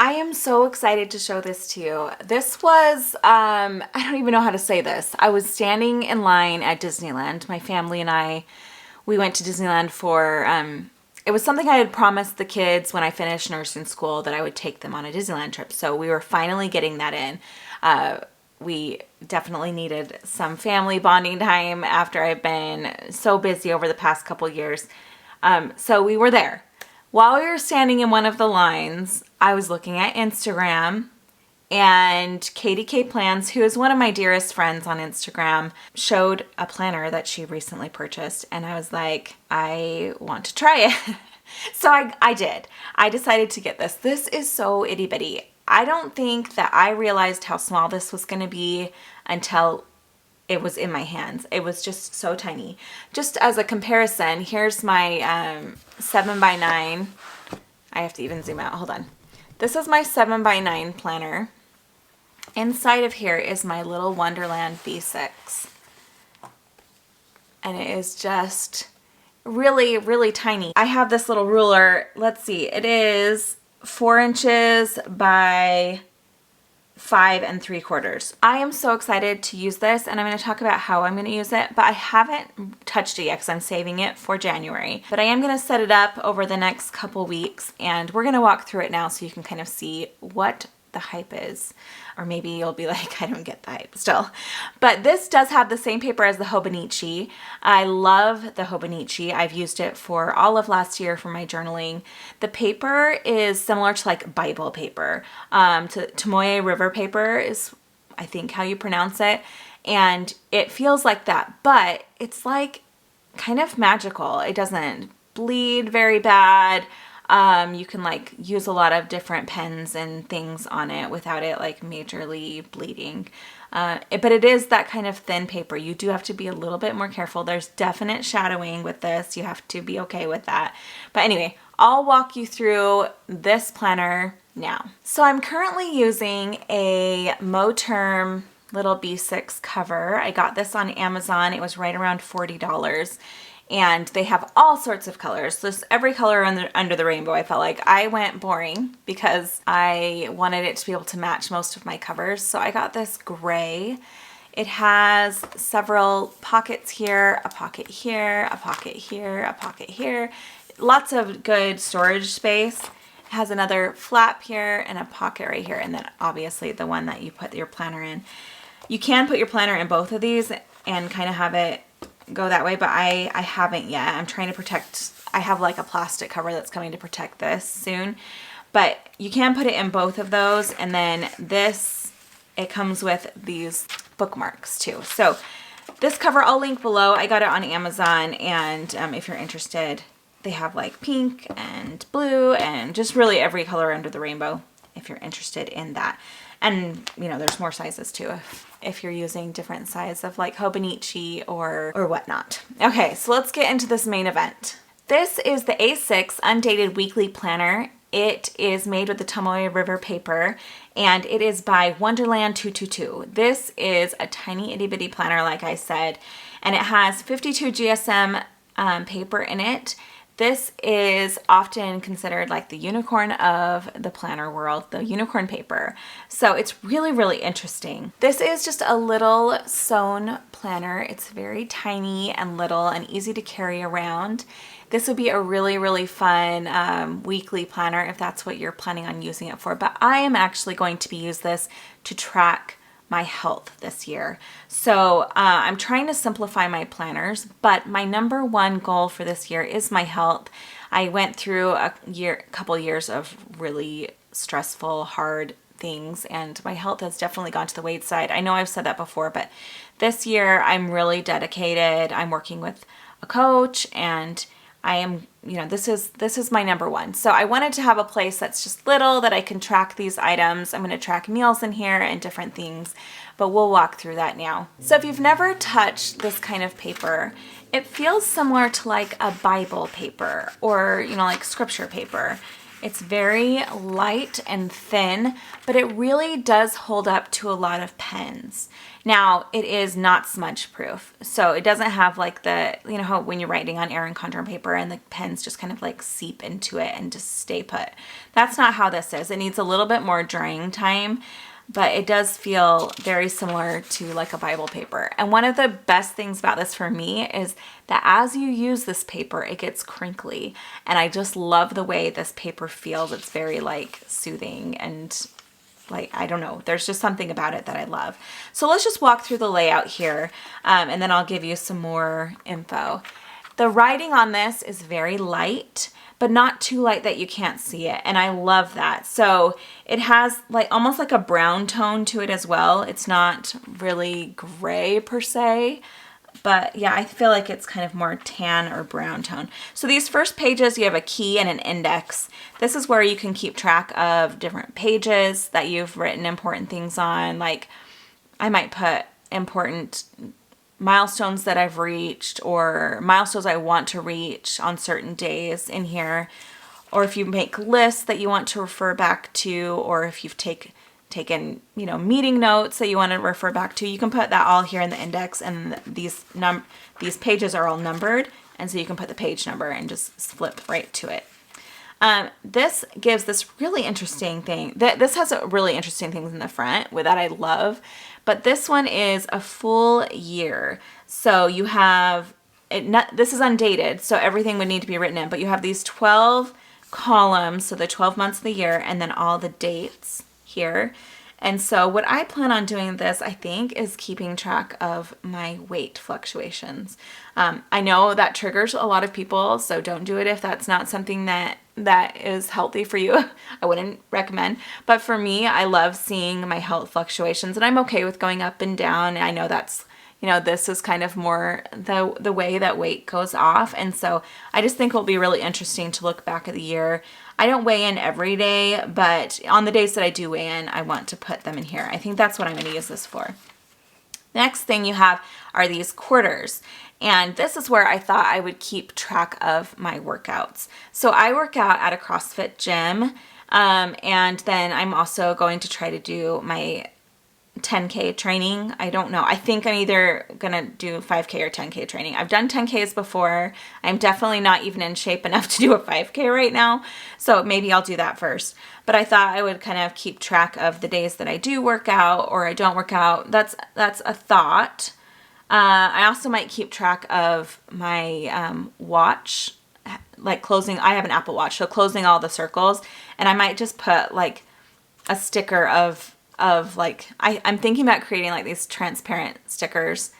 I am so excited to show this to you. This was, I don't even know how to say this. I was standing in line at Disneyland. My family and I, we went to Disneyland for, it was something I had promised the kids when I finished nursing school that I would take them on a Disneyland trip. So we were finally getting that in. We definitely needed some family bonding time after I've been so busy over the past couple years. So we were there. While we were standing in one of the lines, I was looking at Instagram, and Katie K Plans, who is one of my dearest friends on Instagram, showed a planner that she recently purchased, and I was like, I want to try it. So I did. I decided to get this. This is so itty bitty. I don't think that I realized how small this was going to be until it was in my hands. It was just so tiny. Just as a comparison, here's my 7x9. I have to even zoom out. Hold on. This is my 7x9 planner. Inside of here is my little Wonderland V6. And it is just really, really tiny. I have this little ruler. Let's see. It is 4 inches by 5 3/4. I am so excited to use this, and I'm going to talk about how I'm going to use it, but I haven't touched it yet because I'm saving it for January. But I am going to set it up over the next couple weeks, and we're going to walk through it now so you can kind of see what the hype is. Or maybe you'll be like, I don't get the hype still. But this does have the same paper as the Hobonichi. I love the Hobonichi. I've used it for all of last year for my journaling. The paper is similar to like Bible paper. Tombow river paper is, I think, how you pronounce it. And it feels like that, but it's like kind of magical. It doesn't bleed very bad. You can like use a lot of different pens and things on it without it like majorly bleeding. But it is that kind of thin paper. You do have to be a little bit more careful. There's definite shadowing with this. You have to be okay with that. But anyway, I'll walk you through this planner now. So I'm currently using a Moterm little B6 cover. I got this on Amazon. It was right around $40. And they have all sorts of colors. There's every color under the rainbow. I felt like I went boring because I wanted it to be able to match most of my covers. So I got this gray. It has several pockets here, a pocket here, a pocket here, a pocket here. Lots of good storage space. It has another flap here and a pocket right here. And then obviously the one that you put your planner in. You can put your planner in both of these and kind of have it go that way, but I haven't yet. I'm trying to protect, I have like a plastic cover that's coming to protect this soon, but you can put it in both of those. And then this, it comes with these bookmarks too. So this cover I'll link below. I got it on Amazon, and if you're interested, they have like pink and blue and just really every color under the rainbow if you're interested in that. And you know, there's more sizes too if you're using different size of like Hobonichi or whatnot. Okay, so let's get into this main event. This is the A6 Undated Weekly Planner. It is made with the Tombow river paper, and it is by Wonderland 222. This is a tiny itty bitty planner, like I said, and it has 52 GSM paper in it. This is often considered like the unicorn of the planner world, the unicorn paper. So it's really, really interesting. This is just a little sewn planner. It's very tiny and little and easy to carry around. This would be a really, really fun weekly planner if that's what you're planning on using it for. But I am actually going to be using this to track my health this year. So I'm trying to simplify my planners, but my number one goal for this year is my health. I went through a couple years of really stressful, hard things, and my health has definitely gone to the wayside. I know I've said that before, but this year I'm really dedicated. I'm working with a coach, and I am, you know, this is my number one. So I wanted to have a place that's just little that I can track these items. I'm going to track meals in here and different things, but we'll walk through that now. So if you've never touched this kind of paper, it feels similar to like a Bible paper or, you know, like scripture paper. It's very light and thin, but it really does hold up to a lot of pens. Now, it is not smudge proof, so it doesn't have like the, you know how when you're writing on Erin Condren paper and the pens just kind of like seep into it and just stay put. That's not how this is. It needs a little bit more drying time, but it does feel very similar to like a Bible paper. And one of the best things about this for me is that as you use this paper, it gets crinkly. And I just love the way this paper feels. It's very like soothing and like, I don't know, there's just something about it that I love. So let's just walk through the layout here, and then I'll give you some more info. The writing on this is very light, but not too light that you can't see it. And I love that. So it has like almost like a brown tone to it as well. It's not really gray per se, but yeah, I feel like it's kind of more tan or brown tone. So these first pages, you have a key and an index. This is where you can keep track of different pages that you've written important things on. Like I might put important milestones that I've reached or milestones I want to reach on certain days in here. Or if you make lists that you want to refer back to, or if you've taken, you know, meeting notes that you want to refer back to, you can put that all here in the index, and these pages are all numbered, and so you can put the page number and just flip right to it. This gives this really interesting thing. This has a really interesting things in the front with that I love, but this one is a full year. So you have this is undated, so everything would need to be written in, but you have these 12 columns, so the 12 months of the year, and then all the dates here. And so what I plan on doing this, I think, is keeping track of my weight fluctuations. I know that triggers a lot of people, so don't do it if that's not something that is healthy for you. I wouldn't recommend. But for me, I love seeing my health fluctuations, and I'm okay with going up and down. I know that's, you know, this is kind of more the way that weight goes off. And so I just think it'll be really interesting to look back at the year. I don't weigh in every day, but on the days that I do weigh in, I want to put them in here. I think that's what I'm going to use this for. Next thing you have are these quarters. And this is where I thought I would keep track of my workouts. So I work out at a CrossFit gym, and then I'm also going to try to do my 10K training. I don't know. I think I'm either going to do 5K or 10K training. I've done 10Ks before. I'm definitely not even in shape enough to do a 5K right now. So maybe I'll do that first. But I thought I would kind of keep track of the days that I do work out or I don't work out. That's a thought. I also might keep track of my watch, like closing. I have an Apple Watch, so closing all the circles. And I might just put like a sticker of like, I'm thinking about creating like these transparent stickers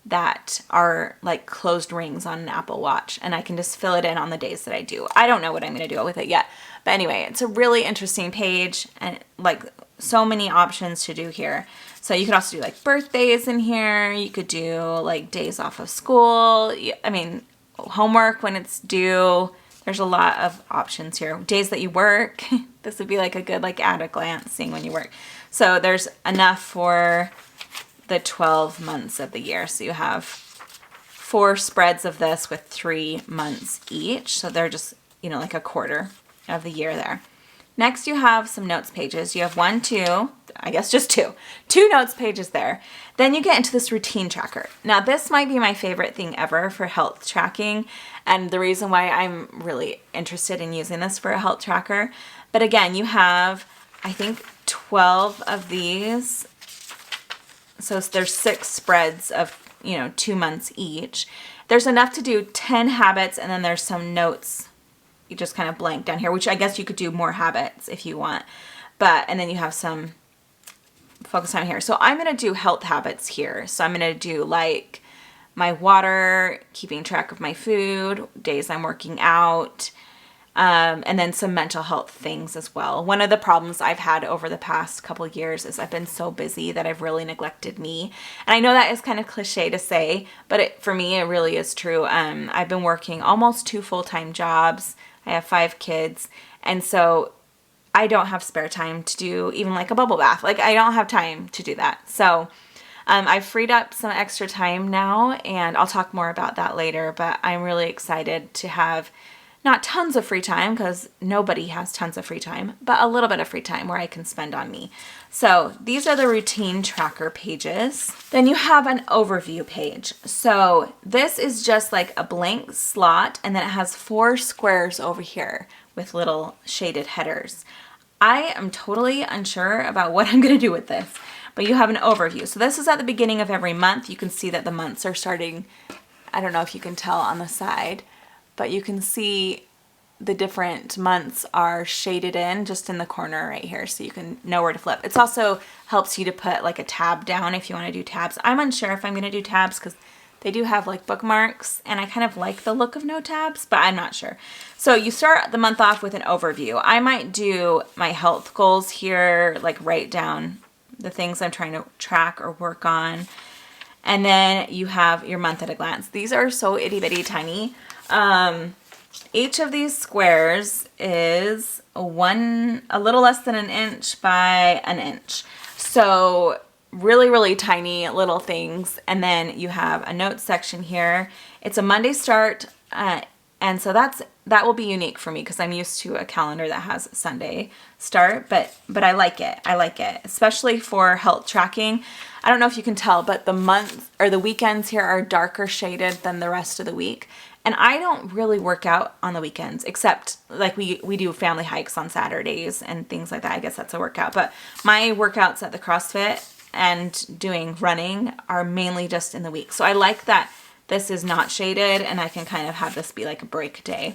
that are like closed rings on an Apple Watch, and I can just fill it in on the days that I do. I don't know what I'm going to do with it yet, but anyway, it's a really interesting page and like so many options to do here. So you could also do like birthdays in here. You could do like days off of school. I mean, homework when it's due. There's a lot of options here. Days that you work. This would be like a good like at a glance seeing when you work. So there's enough for the 12 months of the year. So you have 4 spreads of this with 3 months each. So they're just, you know, like a quarter of the year there. Next, you have some notes pages. You have 1, 2, I guess just 2 notes pages there. Then you get into this routine tracker. Now, this might be my favorite thing ever for health tracking, and the reason why I'm really interested in using this for a health tracker. But again, you have, I think, 12 of these. So there's 6 spreads of, you know, 2 months each. There's enough to do 10 habits, and then there's some notes. You just kind of blank down here, which I guess you could do more habits if you want. And then you have some focus time here. So I'm going to do health habits here. So I'm going to do like my water, keeping track of my food, days I'm working out, and then some mental health things as well. One of the problems I've had over the past couple of years is I've been so busy that I've really neglected me. And I know that is kind of cliche to say, but for me, it really is true. I've been working almost 2 full-time jobs. I have 5 kids. And so I don't have spare time to do even like a bubble bath. Like I don't have time to do that. So I've freed up some extra time now, and I'll talk more about that later, but I'm really excited to have Not tons of free time, because nobody has tons of free time, but a little bit of free time where I can spend on me. So these are the routine tracker pages. Then you have an overview page. So this is just like a blank slot, and then it has 4 squares over here with little shaded headers. I am totally unsure about what I'm going to do with this, but you have an overview. So this is at the beginning of every month. You can see that the months are starting, I don't know if you can tell on the side, but you can see the different months are shaded in just in the corner right here, so you can know where to flip. It also helps you to put like a tab down if you want to do tabs. I'm unsure if I'm going to do tabs because they do have like bookmarks, and I kind of like the look of no tabs, but I'm not sure. So you start the month off with an overview. I might do my health goals here, like write down the things I'm trying to track or work on. And then you have your month at a glance. These are so itty bitty tiny. Each of these squares is a little less than an inch by an inch. So really, really tiny little things. And then you have a notes section here. It's a Monday start. And so that will be unique for me because I'm used to a calendar that has Sunday start, but I like it. I like it, especially for health tracking. I don't know if you can tell, but the months or the weekends here are darker shaded than the rest of the week. And I don't really work out on the weekends, except like we do family hikes on Saturdays and things like that. I guess that's a workout. But my workouts at the CrossFit and doing running are mainly just in the week. So I like that this is not shaded and I can kind of have this be like a break day.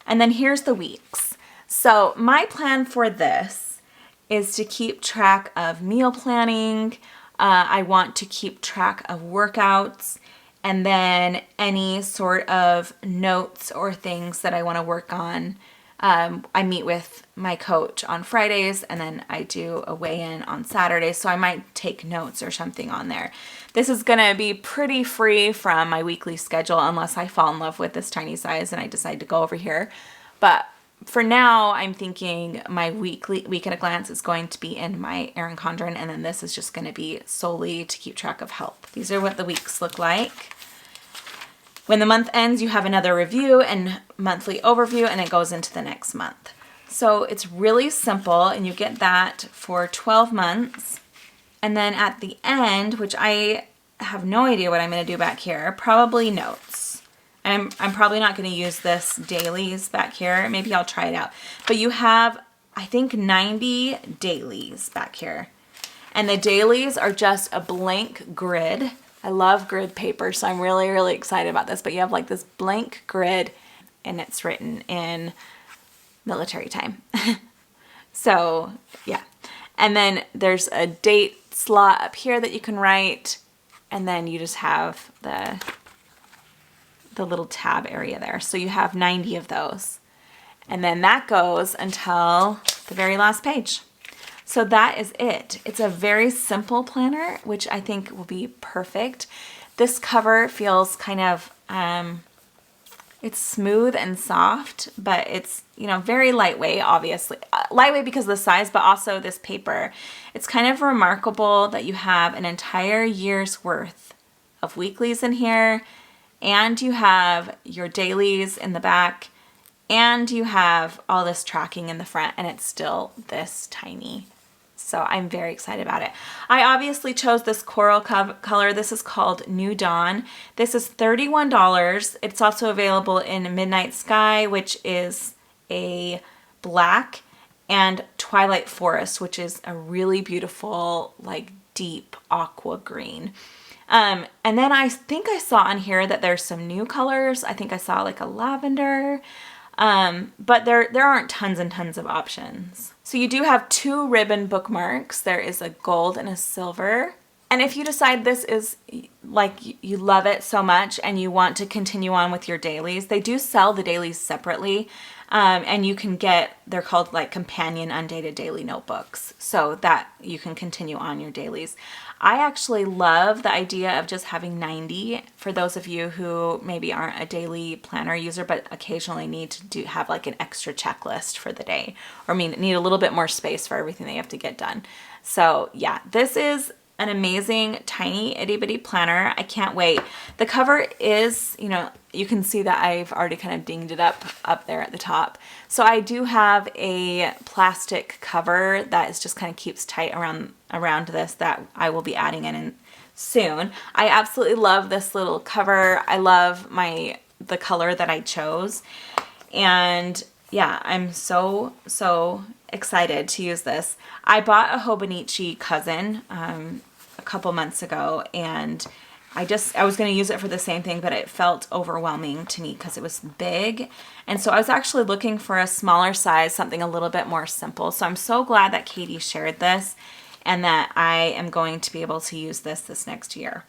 And then here's the weeks. So my plan for this is to keep track of meal planning. I want to keep track of workouts, and then any sort of notes or things that I want to work on. I meet with my coach on Fridays, and then I do a weigh-in on Saturdays, so I might take notes or something on there. This is going to be pretty free from my weekly schedule unless I fall in love with this tiny size and I decide to go over here. But for now, I'm thinking my week at a glance is going to be in my Erin Condren, and then this is just going to be solely to keep track of health. These are what the weeks look like. When the month ends, you have another review and monthly overview, and it goes into the next month. So it's really simple, and you get that for 12 months. And then at the end, which I have no idea what I'm going to do back here, probably notes. I'm probably not going to use this dailies back here. Maybe I'll try it out. But you have, I think, 90 dailies back here. And the dailies are just a blank grid. I love grid paper, so I'm really, really excited about this. But you have like this blank grid, and it's written in military time. So, yeah. And then there's a date slot up here that you can write, and then you just have the little tab area there. So you have 90 of those. And then that goes until the very last page. So that is it. It's a very simple planner, which I think will be perfect. This cover feels kind of, it's smooth and soft, but it's, very lightweight, obviously. Lightweight because of the size, but also this paper. It's kind of remarkable that you have an entire year's worth of weeklies in here, and you have your dailies in the back, and you have all this tracking in the front, and it's still this tiny. So I'm very excited about it. I obviously chose this coral color. This is called New Dawn. This is $31. It's also available in Midnight Sky, which is a black, and Twilight Forest, which is a really beautiful, like deep aqua green. And then I think I saw on here that there's some new colors. I think I saw like a lavender, but there aren't tons and tons of options. So you do have 2 ribbon bookmarks. There is a gold and a silver. And if you decide this is like you love it so much and you want to continue on with your dailies, they do sell the dailies separately. And you can get, they're called like companion undated daily notebooks, so that you can continue on your dailies. I actually love the idea of just having 90 for those of you who maybe aren't a daily planner user, but occasionally need to have like an extra checklist for the day, or need a little bit more space for everything they have to get done. So yeah, this is an amazing tiny itty bitty planner. I can't wait. The cover is, you know, you can see that I've already kind of dinged it up there at the top. So I do have a plastic cover that is just kind of keeps tight around this that I will be adding in soon. I absolutely love this little cover. I love the color that I chose. And yeah, I'm so excited to use this. I bought a Hobonichi cousin a couple months ago, and I was going to use it for the same thing, but it felt overwhelming to me because it was big. And so I was actually looking for a smaller size, something a little bit more simple. So I'm so glad that Katie shared this and that I am going to be able to use this next year.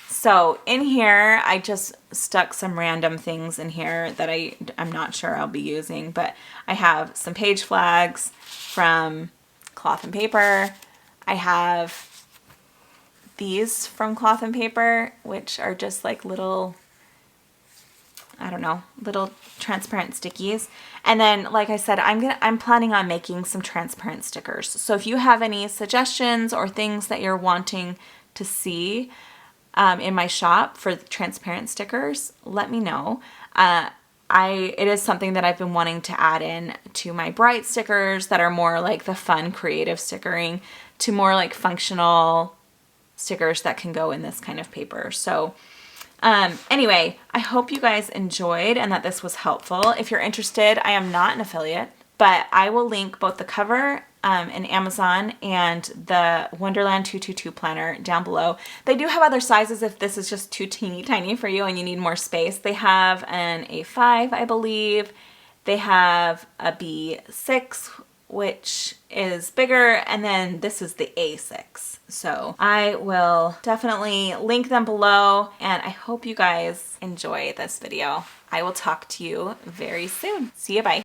So in here, I just stuck some random things in here that I'm not sure I'll be using, but I have some page flags from Cloth and Paper. I have these from Cloth and Paper, which are just like little, I don't know, little transparent stickies. And then, like I said, I'm planning on making some transparent stickers. So if you have any suggestions or things that you're wanting to see in my shop for transparent stickers, let me know. It is something that I've been wanting to add in to my bright stickers that are more like the fun creative stickering to more like functional stickers that can go in this kind of paper. So anyway, I hope you guys enjoyed and that this was helpful. If you're interested, I am not an affiliate, but I will link both the cover in Amazon and the Wonderland 222 planner down below. They do have other sizes if this is just too teeny tiny for you and you need more space. They have an A5, I believe. They have a B6, which is bigger, and then this is the A6. So I will definitely link them below, and I hope you guys enjoy this video. I will talk to you very soon. See you, bye.